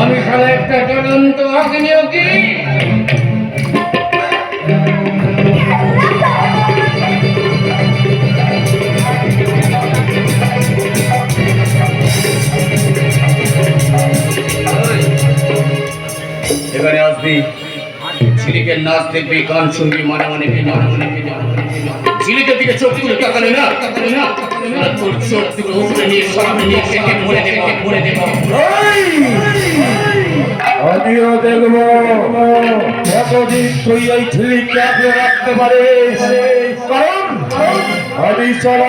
আমি শালা একটা চলন্ত অগ্নিয়োগী। এখানে আসবি, ঝিলিকের নাচ দেখবি, গান শুনবি, মনে মনে ঝিলিকের দিকে চোখ তুলে তাকালে না তোর চোখ দুটো উপরে নিয়ে সামনে নিয়ে সেকে ভরে দেব। আমিও দেখবো কতদিন তুই এই ঝিলিককে আগলে রাখতে পারিস, কারণ আমি ছাল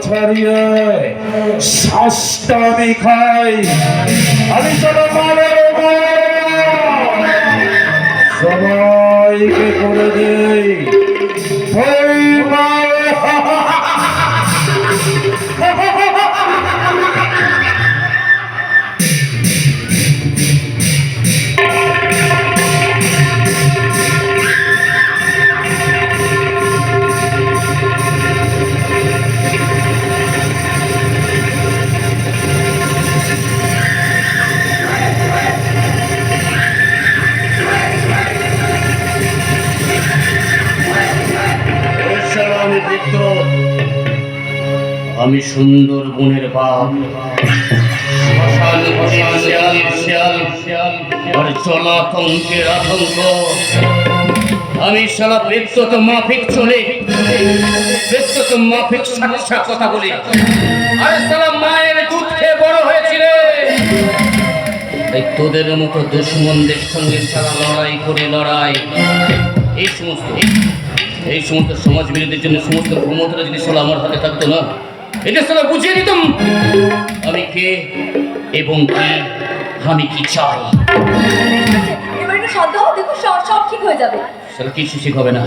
ছাড়িয়ে শ্বাসটা আমি খাই। আমি সবাইকে করে দেই আমি সুন্দর বনের বাপ, আর জলাতঙ্কের আতঙ্ক। আমি শালা বেদত মাফিক চলে, বেদত মাফিক সাক্ষা কথা বলি। আরে শালা মায়ের দুধ খেয়ে বড় হয়েছিল, তাই তোদের মতো দুশ্মনদের সঙ্গে শালা লড়াই করে লড়াই। এই সমস্ত সমাজ বিরোধীর জন্য সমস্ত ক্ষমতাটা যদি শালা আমার হাতে থাকতো না, এটা শালা বুঝিয়ে দিতাম আমি কে এবং কি, আমি কি চাই। এবার একটু শান্ত হও, দেখো সব ঠিক হয়ে যাবে। শালা কিছু ঠিক হবে না।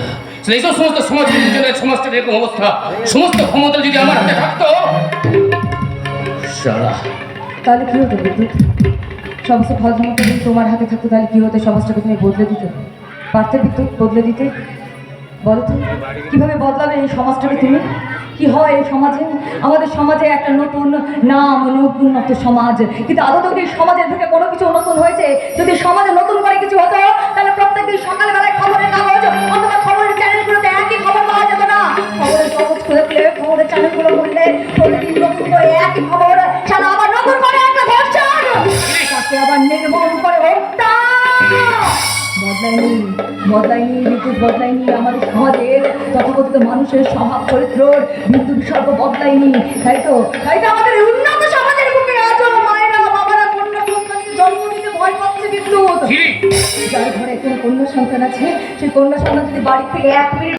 এইসব সমস্ত সমাজ বিরোধীর জন্য সমাজটার এরকম অবস্থা, সমস্ত ক্ষমতা যদি আমার হাতে থাকতো শালা। তাহলে কি হতো বিদ্যুৎ? সমস্ত ভদ্রমতা যদি তোমার হাতে থাকতো তাহলে কি হতো? সমাজটাকে তুমি বদলে দিতে পারতে বিদ্যুৎ, বদলে দিতে। বলো তো কিভাবে বদলাবে এই সমাজটাকে তুমি? কি হয় এই সমাজে? আমাদের সমাজে একটা নতুন নাম, উন্নত সমাজ, কিন্তু আদৌ কি সমাজের থেকে কোনো কিছু নতুন হয়েছে? যদি সমাজে নতুন করে কিছু হতো তাহলে প্রত্যেকদিন সকালবেলায় খবরের কাগজ অথবা খবরের চ্যানেলগুলোতে একই খবর পাওয়া যেত না। খবরের কাগজ খুলে খবরের চ্যানেলগুলো বললে প্রতিদিন নতুন করে একই খবর, সারা আবার নতুন করে একটা ধর্ষণ, তাকে আবার নির্মূল করে হত্যা। বদলায়নি বিদ্যুৎ, বদলায়নি আমাদের সমাজের তথাকথিত মানুষের স্বভাব চরিত্রর বিন্দু বিসর্গ বদলায়নি। তাই তো আমাদের উন্নত সমাজের বুকে আজও মায়েরা বাবারা কন্যা সন্তানকে জন্ম দিতে ভয় পাচ্ছে বিদ্যুৎ। যার ঘরে কোনো কন্যা সন্তান আছে সেই কন্যা সন্তান যদি বাড়ি থেকে 1 মিনিট